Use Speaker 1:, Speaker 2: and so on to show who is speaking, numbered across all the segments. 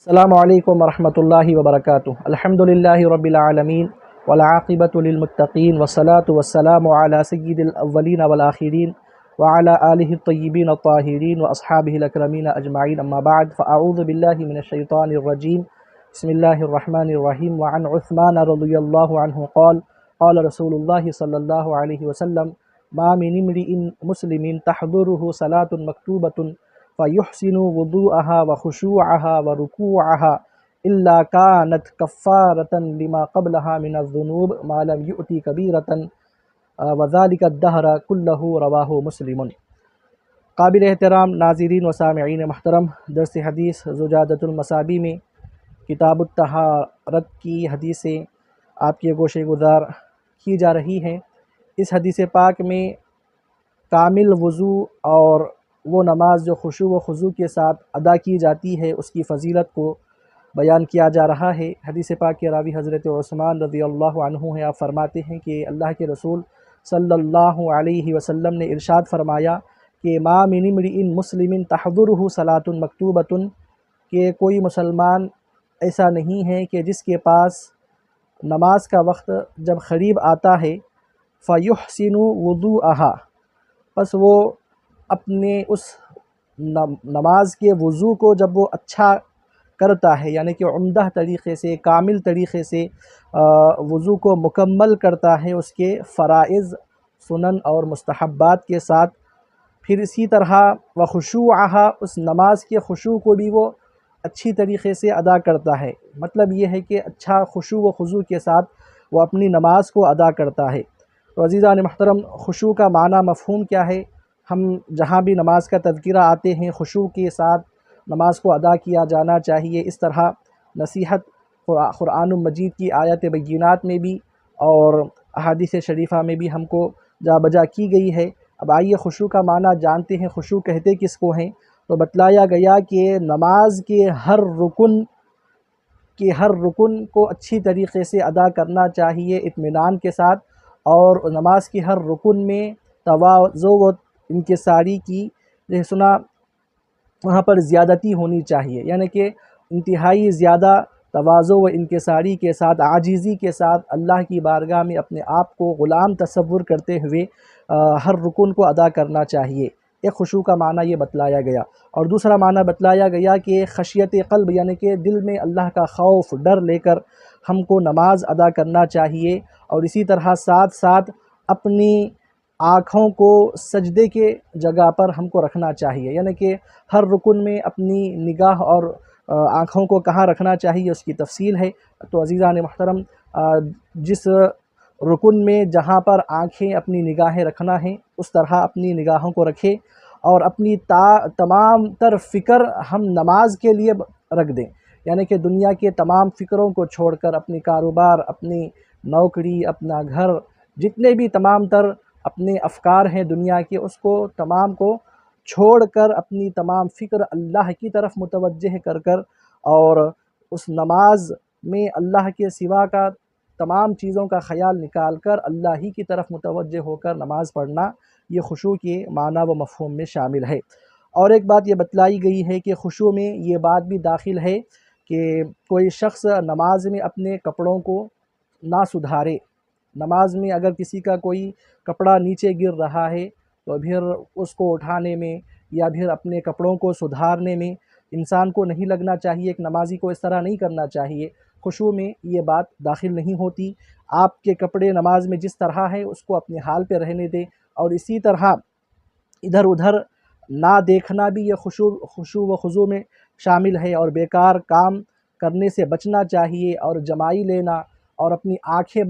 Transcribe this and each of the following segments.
Speaker 1: السلام علیکم ورحمۃ اللہ وبرکاتہ۔ الحمد للہ رب العالمین والعاقبۃ للمتقین والصلاة والسلام علی سید الاولین والآخرین وعلی آلہ الطیبین الطاہرین واصحابہ الاکرمین اجمعین، اما بعد فاعوذ باللہ من الشیطان الرجیم، بسم اللہ الرحمن الرحیم۔ وعن عثمان رضی اللہ عنہ قال قال رسول اللہ صلی اللہ علیہ وسلم ما من امرئ مسلم تحضرہ صلاة مکتوبۃ فيحسن وضوءها وخشوعها وركوعها إلا كانت كفارة لما قبلها من الذنوب ما لم يؤتي كبيرة وذلك الدهر كله، رواه مسلم۔ قابل احترام ناظرین و سامعین محترم، درس حدیث زجاجۃ المصابیح میں کتاب الطہارت کی حدیثیں آپ کے گوشے گزار کی جا رہی ہیں۔ اس حدیث پاک میں کامل وضو اور وہ نماز جو خشوع و خضوع کے ساتھ ادا کی جاتی ہے اس کی فضیلت کو بیان کیا جا رہا ہے۔ حدیث پاک کے راوی حضرت عثمان رضی اللہ عنہ ہیں۔ آپ فرماتے ہیں کہ اللہ کے رسول صلی اللہ علیہ وسلم نے ارشاد فرمایا کہ ما من امرئ مسلم تحضرہ صلاۃ مکتوبۃ، کہ کوئی مسلمان ایسا نہیں ہے کہ جس کے پاس نماز کا وقت جب قریب آتا ہے فیحسن وضوءها، پس وہ اپنے اس نماز کے وضو کو جب وہ اچھا کرتا ہے، یعنی کہ عمدہ طریقے سے کامل طریقے سے وضو کو مکمل کرتا ہے اس کے فرائض، سنن اور مستحبات کے ساتھ، پھر اسی طرح وخشوعها، اس نماز کے خشوع کو بھی وہ اچھی طریقے سے ادا کرتا ہے۔ مطلب یہ ہے کہ اچھا خشوع و خضوع کے ساتھ وہ اپنی نماز کو ادا کرتا ہے۔ تو عزیزان محترم، خشوع کا معنی مفہوم کیا ہے؟ ہم جہاں بھی نماز کا تذکرہ آتے ہیں خشوع کے ساتھ نماز کو ادا کیا جانا چاہیے۔ اس طرح نصیحت قرآن مجید کی آیات بینات میں بھی اور احادیث شریفہ میں بھی ہم کو جا بجا کی گئی ہے۔ اب آئیے خشوع کا معنی جانتے ہیں۔ خشوع کہتے کس کو ہیں؟ تو بتلایا گیا کہ نماز کے ہر رکن کو اچھی طریقے سے ادا کرنا چاہیے اطمینان کے ساتھ، اور نماز کی ہر رکن میں تواضع و انکساری کی جو سنا وہاں پر زیادتی ہونی چاہیے، یعنی کہ انتہائی زیادہ تواضع و انکساری کے ساتھ، عاجزی کے ساتھ اللہ کی بارگاہ میں اپنے آپ کو غلام تصور کرتے ہوئے ہر رکن کو ادا کرنا چاہیے۔ ایک خشوع کا معنی یہ بتلایا گیا، اور دوسرا معنی بتلایا گیا کہ خشیت قلب، یعنی کہ دل میں اللہ کا خوف ڈر لے کر ہم کو نماز ادا کرنا چاہیے، اور اسی طرح ساتھ ساتھ اپنی آنکھوں کو سجدے کے جگہ پر ہم کو رکھنا چاہیے، یعنی کہ ہر رکن میں اپنی نگاہ اور آنکھوں کو کہاں رکھنا چاہیے اس کی تفصیل ہے۔ تو عزیزان محترم، جس رکن میں جہاں پر آنکھیں اپنی نگاہیں رکھنا ہے اس طرح اپنی نگاہوں کو رکھے، اور اپنی تمام تر فکر ہم نماز کے لیے رکھ دیں، یعنی کہ دنیا کے تمام فکروں کو چھوڑ کر اپنی کاروبار، اپنی نوکری، اپنا گھر، جتنے بھی تمام تر اپنے افکار ہیں دنیا کے، اس کو تمام کو چھوڑ کر اپنی تمام فکر اللہ کی طرف متوجہ کر اور اس نماز میں اللہ کے سوا کا تمام چیزوں کا خیال نکال کر اللہ ہی کی طرف متوجہ ہو کر نماز پڑھنا، یہ خشوع کے معنی و مفہوم میں شامل ہے۔ اور ایک بات یہ بتلائی گئی ہے کہ خشوع میں یہ بات بھی داخل ہے کہ کوئی شخص نماز میں اپنے کپڑوں کو نہ سدھارے۔ نماز میں اگر کسی کا کوئی کپڑا نیچے گر رہا ہے تو پھر اس کو اٹھانے میں یا پھر اپنے کپڑوں کو سدھارنے میں انسان کو نہیں لگنا چاہیے۔ ایک نمازی کو اس طرح نہیں کرنا چاہیے۔ خشوع میں یہ بات داخل نہیں ہوتی۔ آپ کے کپڑے نماز میں جس طرح ہے اس کو اپنے حال پہ رہنے دیں، اور اسی طرح ادھر ادھر نہ دیکھنا بھی یہ خشوع و خضوع میں شامل ہے، اور بیکار کام کرنے سے بچنا چاہیے، اور جمائی لینا اور اپنی آنکھیں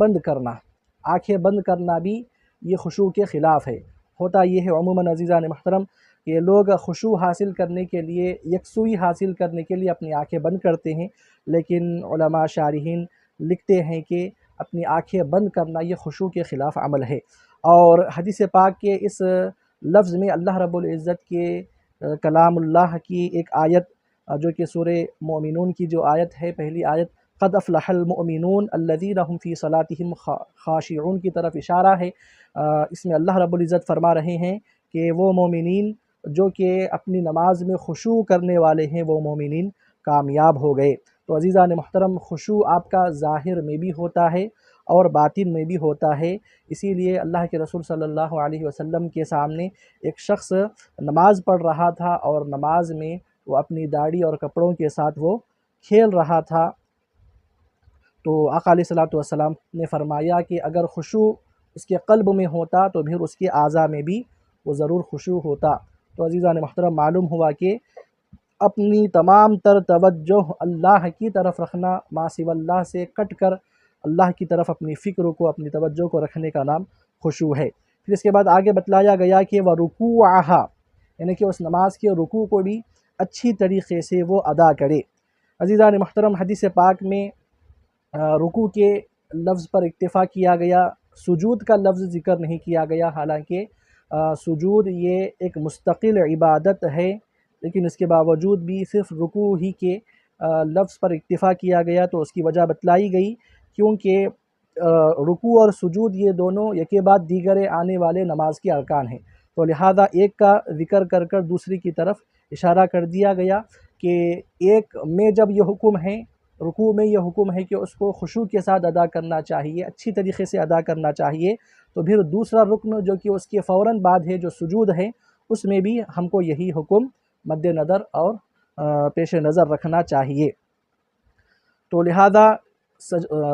Speaker 1: بند کرنا بھی یہ خشوع کے خلاف ہے۔ ہوتا یہ ہے عموماً عزیزان محترم کہ لوگ خشوع حاصل کرنے کے لیے، یکسوئی حاصل کرنے کے لیے اپنی آنکھیں بند کرتے ہیں، لیکن علماء شارحین لکھتے ہیں کہ اپنی آنکھیں بند کرنا یہ خشوع کے خلاف عمل ہے۔ اور حدیث پاک کے اس لفظ میں اللہ رب العزت کے کلام اللہ کی ایک آیت جو کہ سورہ مومنون کی جو آیت ہے، پہلی آیت، قد افلح المؤمنون الذین هم فی صلاتهم خاشعون کی طرف اشارہ ہے۔ اس میں اللہ رب العزت فرما رہے ہیں کہ وہ مومنین جو کہ اپنی نماز میں خشوع کرنے والے ہیں، وہ مومنین کامیاب ہو گئے۔ تو عزیزان محترم، خشوع آپ کا ظاہر میں بھی ہوتا ہے اور باطن میں بھی ہوتا ہے۔ اسی لیے اللہ کے رسول صلی اللہ علیہ وسلم کے سامنے ایک شخص نماز پڑھ رہا تھا اور نماز میں وہ اپنی داڑھی اور کپڑوں کے ساتھ وہ کھیل رہا تھا، تو آقا علیہ الصلوۃ والسلام نے فرمایا کہ اگر خشوع اس کے قلب میں ہوتا تو پھر اس کے اعضاء میں بھی وہ ضرور خشوع ہوتا۔ تو عزیزان محترم، معلوم ہوا کہ اپنی تمام تر توجہ اللہ کی طرف رکھنا، ما سوی اللہ سے کٹ کر اللہ کی طرف اپنی فکر کو، اپنی توجہ کو رکھنے کا نام خشوع ہے۔ پھر اس کے بعد آگے بتلایا گیا کہ وَرُكُوعَهَا، یعنی کہ اس نماز کے رکوع کو بھی اچھی طریقے سے وہ ادا کرے۔ عزیزان محترم، حدیث پاک میں رکوع کے لفظ پر اکتفا کیا گیا، سجود کا لفظ ذکر نہیں کیا گیا، حالانکہ سجود یہ ایک مستقل عبادت ہے، لیکن اس کے باوجود بھی صرف رکوع ہی کے لفظ پر اکتفا کیا گیا، تو اس کی وجہ بتلائی گئی کیونکہ رکوع اور سجود یہ دونوں یکے بعد دیگرے آنے والے نماز کے ارکان ہیں، تو لہذا ایک کا ذکر کر کر دوسری کی طرف اشارہ کر دیا گیا کہ ایک میں جب یہ حکم ہے، رکوع میں یہ حکم ہے کہ اس کو خشوع کے ساتھ ادا کرنا چاہیے، اچھی طریقے سے ادا کرنا چاہیے، تو پھر دوسرا رکن جو کہ اس کے فوراً بعد ہے، جو سجود ہے، اس میں بھی ہم کو یہی حکم مد نظر اور پیش نظر رکھنا چاہیے۔ تو لہذا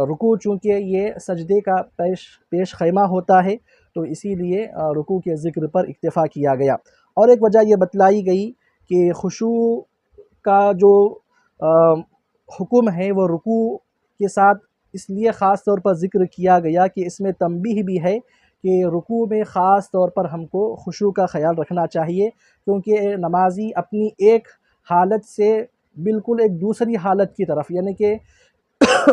Speaker 1: رکوع چونکہ یہ سجدے کا پیش خیمہ ہوتا ہے، تو اسی لیے رکوع کے ذکر پر اکتفا کیا گیا۔ اور ایک وجہ یہ بتلائی گئی کہ خشوع کا جو حکم ہے وہ رکوع کے ساتھ اس لیے خاص طور پر ذکر کیا گیا کہ اس میں تنبیہ بھی ہے کہ رکوع میں خاص طور پر ہم کو خشوع کا خیال رکھنا چاہیے، کیونکہ نمازی اپنی ایک حالت سے بالکل ایک دوسری حالت کی طرف، یعنی کہ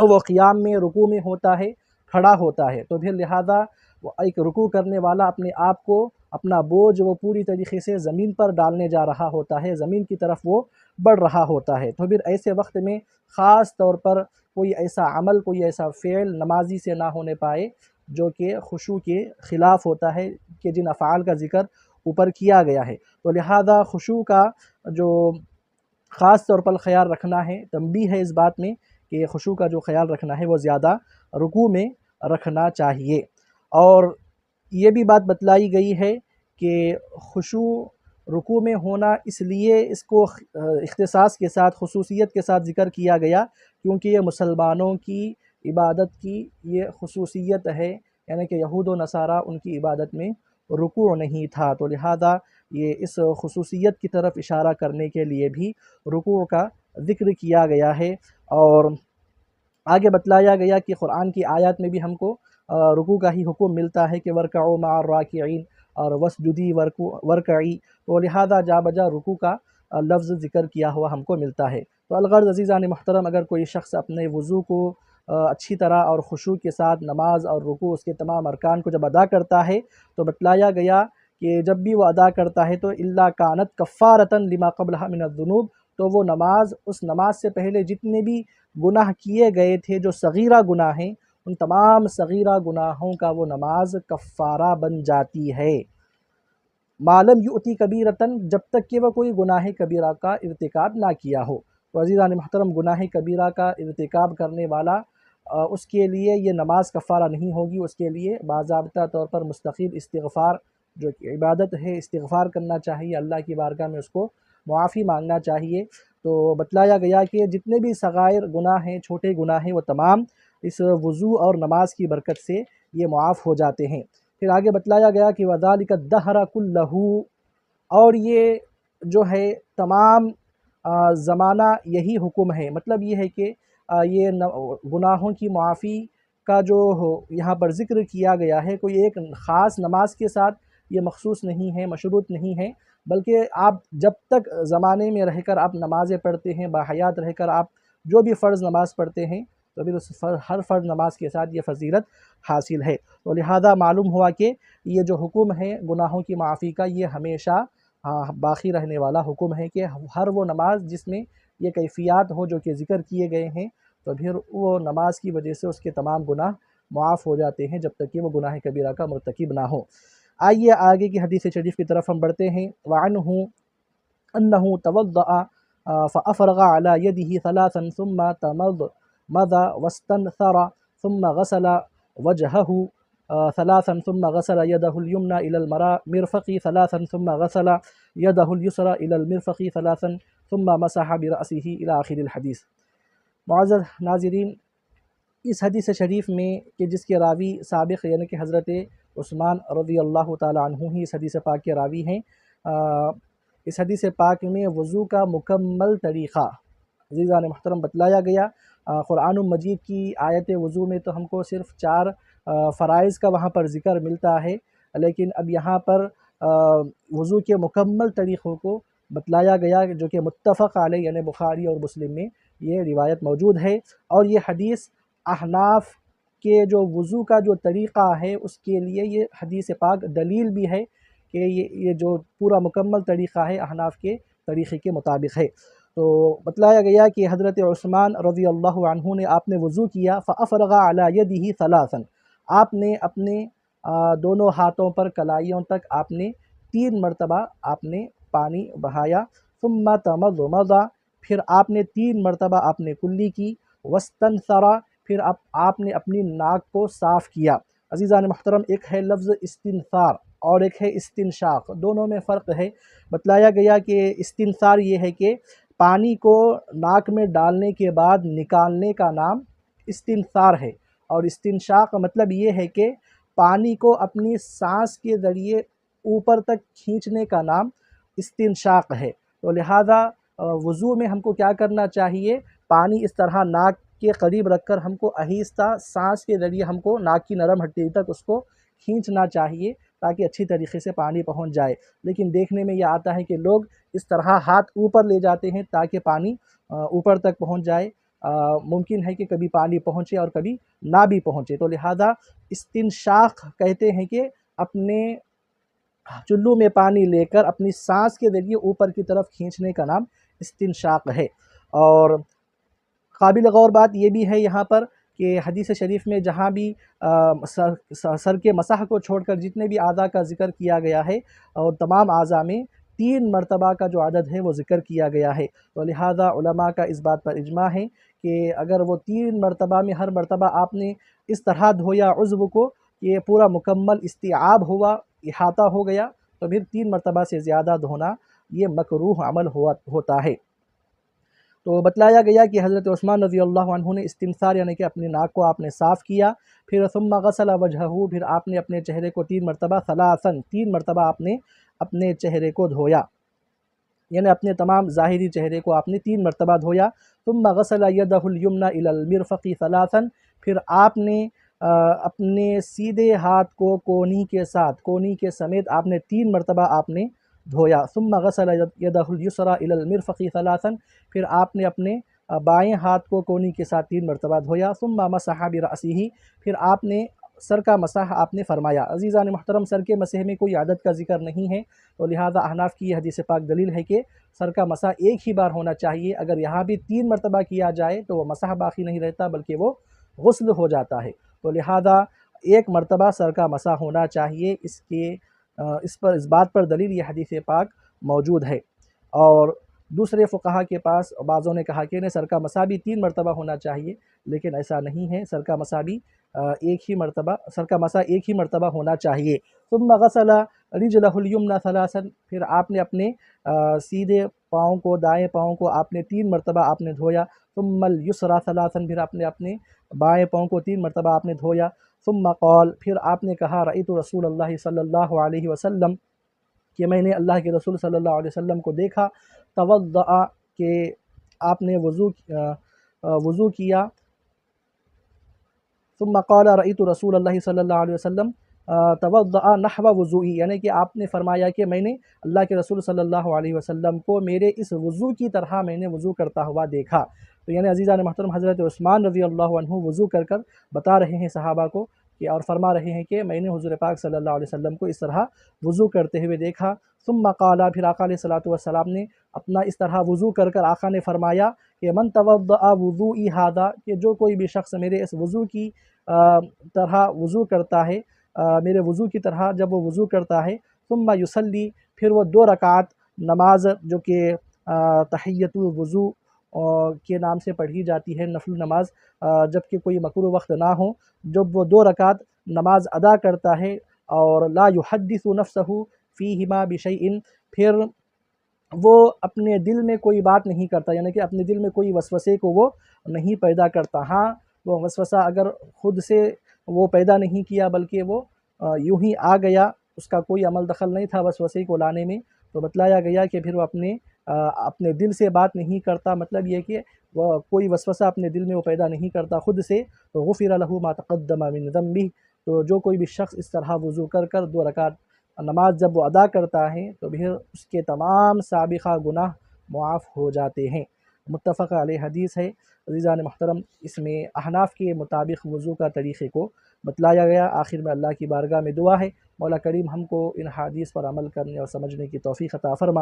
Speaker 1: وہ قیام میں رکوع میں ہوتا ہے، کھڑا ہوتا ہے، تو پھر لہذا وہ ایک رکوع کرنے والا اپنے آپ کو، اپنا بوجھ وہ پوری طریقے سے زمین پر ڈالنے جا رہا ہوتا ہے، زمین کی طرف وہ بڑھ رہا ہوتا ہے، تو پھر ایسے وقت میں خاص طور پر کوئی ایسا عمل، کوئی ایسا فعل نمازی سے نہ ہونے پائے جو کہ خشوع کے خلاف ہوتا ہے، کہ جن افعال کا ذکر اوپر کیا گیا ہے، تو لہذا خشوع کا جو خاص طور پر خیال رکھنا ہے، تنبیہ ہے اس بات میں کہ خشوع کا جو خیال رکھنا ہے وہ زیادہ رکوع میں رکھنا چاہیے۔ اور یہ بھی بات بتلائی گئی ہے کہ خشوع رکوع میں ہونا اس لیے اس کو اختصاص کے ساتھ، خصوصیت کے ساتھ ذکر کیا گیا کیونکہ یہ مسلمانوں کی عبادت کی یہ خصوصیت ہے، یعنی کہ یہود و نصارہ ان کی عبادت میں رکوع نہیں تھا، تو لہذا یہ اس خصوصیت کی طرف اشارہ کرنے کے لیے بھی رکوع کا ذکر کیا گیا ہے۔ اور آگے بتلایا گیا کہ قرآن کی آیات میں بھی ہم کو رکوع کا ہی حکم ملتا ہے کہ وَارْكَعُوا مَعَ الرَّاكِعِينَ اور وَاسْجُدِي وَارْكَعِي، تو لہذا جا بجا رکوع کا لفظ ذکر کیا ہوا ہم کو ملتا ہے۔ تو الغرض عزیزان محترم، اگر کوئی شخص اپنے وضو کو اچھی طرح اور خشوع کے ساتھ نماز اور رکوع اس کے تمام ارکان کو جب ادا کرتا ہے، تو بتلایا گیا کہ جب بھی وہ ادا کرتا ہے تو إِلَّا كَانَتْ كَفَّارَةً لِمَا قَبْلَهَا مِنَ الذُّنُوبِ، تو وہ نماز، اس نماز سے پہلے جتنے بھی گناہ کیے گئے تھے جو صغیرہ گناہ ہیں، ان تمام صغیرہ گناہوں کا وہ نماز کفارہ بن جاتی ہے، مَا لَمْ يُؤْتِ كَبِيرَةً، جب تک کہ وہ کوئی گناہ کبیرہ کا ارتکاب نہ کیا ہو۔ تو عزیزان محترم، گناہ کبیرہ کا ارتکاب کرنے والا اس کے لیے یہ نماز کفارہ نہیں ہوگی، اس کے لیے باضابطہ طور پر مستقل استغفار جو کہ عبادت ہے، استغفار کرنا چاہیے، اللہ کی بارگاہ میں اس کو معافی مانگنا چاہیے۔ تو بتلایا گیا کہ جتنے بھی صغائر گناہ ہیں، چھوٹے گناہ ہیں، وہ تمام اس وضو اور نماز کی برکت سے یہ معاف ہو جاتے ہیں۔ پھر آگے بتلایا گیا کہ وَذَلِكَ الدَّهْرَ كُلَّهُ، اور یہ جو ہے تمام زمانہ یہی حکم ہے، مطلب یہ ہے کہ یہ گناہوں کی معافی کا جو یہاں پر ذکر کیا گیا ہے، کوئی ایک خاص نماز کے ساتھ یہ مخصوص نہیں ہے، مشروط نہیں ہے، بلکہ آپ جب تک زمانے میں رہ کر آپ نمازیں پڑھتے ہیں، باحیات رہ کر آپ جو بھی فرض نماز پڑھتے ہیں، تو پھر اس ہر فرض نماز کے ساتھ یہ فضیلت حاصل ہے۔ تو لہذا معلوم ہوا کہ یہ جو حکم ہے گناہوں کی معافی کا، یہ ہمیشہ باقی رہنے والا حکم ہے کہ ہر وہ نماز جس میں یہ کیفیات ہو جو کہ ذکر کیے گئے ہیں، تو پھر وہ نماز کی وجہ سے اس کے تمام گناہ معاف ہو جاتے ہیں جب تک کہ وہ گناہ کبیرہ کا مرتکب نہ ہو۔ آئیے آگے کی حدیث شریف کی طرف ہم بڑھتے ہیں۔ وعنہ انہ توضأ فأفرغ على يده ثلاثا ثم تمضمض واستنثر ثم غسل وجهه ثلاثا ثم غسل يده اليمنى إلى المرفق ثلاثا ثم غسل يده اليسرى إلى المرفق ثلاثا ثم مسح برأسه إلى آخر الحديث۔ معزز ناظرین، اس حدیث شریف میں کہ جس کے راوی سابق یعنی کہ حضرت عثمان رضی اللہ تعالی عنہ ہی اس حدیث پاک کے راوی ہیں، اس حدیث پاک میں وضو کا مکمل طریقہ عزیزان محترم بتلایا گیا۔ قرآن مجید کی آیت وضو میں تو ہم کو صرف 4 فرائض کا وہاں پر ذکر ملتا ہے، لیکن اب یہاں پر وضو کے مکمل طریقوں کو بتلایا گیا جو کہ متفق علیہ یعنی بخاری اور مسلم میں یہ روایت موجود ہے۔ اور یہ حدیث احناف کے جو وضو کا جو طریقہ ہے اس کے لیے یہ حدیث پاک دلیل بھی ہے کہ یہ جو پورا مکمل طریقہ ہے احناف کے طریقے کے مطابق ہے۔ تو بتلایا گیا کہ حضرت عثمان رضی اللہ عنہ نے آپ نے وضو کیا، فأفرغ علی یدہ ثلاثا، آپ نے اپنے دونوں ہاتھوں پر کلائیوں تک آپ نے 3 مرتبہ آپ نے پانی بہایا، ثم تمضمض، پھر آپ نے 3 مرتبہ آپ نے کلی کی، واستنثر، پھر آپ نے اپنی ناک کو صاف کیا۔ عزیزان محترم، ایک ہے لفظ استنثار اور ایک ہے استنشاق، دونوں میں فرق ہے۔ بتلایا گیا کہ استنثار یہ ہے کہ پانی کو ناک میں ڈالنے کے بعد نکالنے کا نام استنثار ہے، اور استنشاق مطلب یہ ہے کہ پانی کو اپنی سانس کے ذریعے اوپر تک کھینچنے کا نام استنشاق ہے۔ تو لہذا وضو میں ہم کو کیا کرنا چاہیے، پانی اس طرح ناک کے قریب رکھ کر ہم کو آہستہ سانس کے ذریعے ہم کو ناک کی نرم ہڈی تک اس کو کھینچنا چاہیے تاکہ اچھی طریقے سے پانی پہنچ جائے۔ لیکن دیکھنے میں یہ آتا ہے کہ لوگ اس طرح ہاتھ اوپر لے جاتے ہیں تاکہ پانی اوپر تک پہنچ جائے، ممکن ہے کہ کبھی پانی پہنچے اور کبھی نہ بھی پہنچے۔ تو لہذا استنشاق کہتے ہیں کہ اپنے چلو میں پانی لے کر اپنی سانس کے ذریعے اوپر کی طرف کھینچنے کا نام استنشاق ہے۔ اور قابل غور بات یہ بھی ہے یہاں پر کہ حدیث شریف میں جہاں بھی سر کے مسح کو چھوڑ کر جتنے بھی اعضاء کا ذکر کیا گیا ہے اور تمام اعضاء میں 3 مرتبہ کا جو عدد ہے وہ ذکر کیا گیا ہے۔ تو لہذا علماء کا اس بات پر اجماع ہے کہ اگر وہ 3 مرتبہ میں ہر مرتبہ آپ نے اس طرح دھویا عضو کو کہ یہ پورا مکمل استیعاب ہوا، احاطہ ہو گیا، تو پھر 3 مرتبہ سے زیادہ دھونا یہ مکروہ عمل ہوتا ہے۔ تو بتلایا گیا کہ حضرت عثمان رضی اللہ عنہ نے استنثار یعنی کہ اپنی ناک کو آپ نے صاف کیا، پھر ثم غسل وجہہ، پھر آپ نے اپنے چہرے کو 3 مرتبہ، ثلاثا 3 مرتبہ آپ نے اپنے چہرے کو دھویا، یعنی اپنے تمام ظاہری چہرے کو آپ نے 3 مرتبہ دھویا۔ ثم غسل یدہ الیمنی الی المرفق ثلاثا، پھر آپ نے اپنے سیدھے ہاتھ کو کونی کے ساتھ، کونی کے سمیت آپ نے 3 مرتبہ آپ نے دھویا۔ ثم غسل یدہ الیسری الی المرفق ثلاثا، پھر آپ نے اپنے بائیں ہاتھ کو کونی کے ساتھ 3 مرتبہ دھویا۔ ثم مسح برأسہ، پھر آپ نے سر کا مسح آپ نے فرمایا۔ عزیزان محترم، سر کے مسح میں کوئی عدد کا ذکر نہیں ہے، تو لہذا احناف کی یہ حدیث پاک دلیل ہے کہ سر کا مسح ایک ہی بار ہونا چاہیے۔ اگر یہاں بھی 3 مرتبہ کیا جائے تو وہ مسح باقی نہیں رہتا بلکہ وہ غسل ہو جاتا ہے، تو لہذا 1 مرتبہ سر کا مسح ہونا چاہیے۔ اس بات پر دلیل یہ حدیث پاک موجود ہے۔ اور دوسرے فقہا کے پاس بعضوں نے کہا کہ سر کا مسح بھی 3 مرتبہ ہونا چاہیے، لیکن ایسا نہیں ہے، سر کا مسح بھی ایک ہی مرتبہ ہونا چاہیے۔ ثم غسل رجلہ الیمنی ثلاثا، پھر آپ نے اپنے سیدھے پاؤں کو، دائیں پاؤں کو آپ نے 3 مرتبہ آپ نے دھویا۔ ثم الیسری ثلاثا، پھر آپ نے اپنے بائیں پاؤں کو 3 مرتبہ آپ نے دھویا۔ ثم قال، پھر آپ نے کہا رأیت رسول اللہ صلی اللہ علیہ وسلم، کہ میں نے اللہ کے رسول صلی اللہ علیہ وسلم کو دیکھا، توضأ، کہ آپ نے وضو کیا۔ ثم قال رأیت رسول اللہ صلی اللہ علیہ وسلم توضأ نحو وضوئی، یعنی کہ آپ نے فرمایا کہ میں نے اللہ کے رسول صلی اللہ علیہ وسلم کو میرے اس وضو کی طرح میں نے وضو کرتا ہوا دیکھا۔ تو یعنی عزیزان محترم، حضرت عثمان رضی اللہ عنہ وضو کر بتا رہے ہیں صحابہ کو کہ، اور فرما رہے ہیں کہ میں نے حضور پاک صلی اللہ علیہ وسلم کو اس طرح وضو کرتے ہوئے دیکھا۔ ثم قال، پھر آقا علیہ الصلوۃ والسلام نے اپنا اس طرح وضو کر آقا نے فرمایا کہ من توضأ وضوئی ھذا، کہ جو کوئی بھی شخص میرے اس وضو کی طرح وضو کرتا ہے، میرے وضو کی طرح جب وہ وضو کرتا ہے، ثم یصلی، پھر وہ 2 رکعت نماز جو کہ تحیۃ الوضو کے نام سے پڑھی جاتی ہے نفل نماز، جب کہ کوئی مکروہ وقت نہ ہو، جب وہ 2 رکعت نماز ادا کرتا ہے اور لا یحدث نفسہ فیہما بشیء، پھر وہ اپنے دل میں کوئی بات نہیں کرتا، یعنی کہ اپنے دل میں کوئی وسوسے کو وہ نہیں پیدا کرتا۔ ہاں وہ وسوسہ اگر خود سے وہ پیدا نہیں کیا بلکہ وہ یوں ہی آ گیا، اس کا کوئی عمل دخل نہیں تھا وسوسے کو لانے میں، تو بتلایا گیا کہ پھر وہ اپنے دل سے بات نہیں کرتا، مطلب یہ کہ وہ کوئی وسوسہ اپنے دل میں وہ پیدا نہیں کرتا خود سے، تو غفر لہ ما تقدم من ذنبہ، تو جو کوئی بھی شخص اس طرح وضو کر 2 رکعت نماز جب وہ ادا کرتا ہے تو پھر اس کے تمام سابقہ گناہ معاف ہو جاتے ہیں۔ متفق علیہ حدیث ہے۔ عزیزان محترم، اس میں احناف کے مطابق وضو کا طریقے کو بتلایا گیا۔ آخر میں اللہ کی بارگاہ میں دعا ہے مولا کریم ہم کو ان حدیث پر عمل کرنے اور سمجھنے کی توفیق عطا فرما۔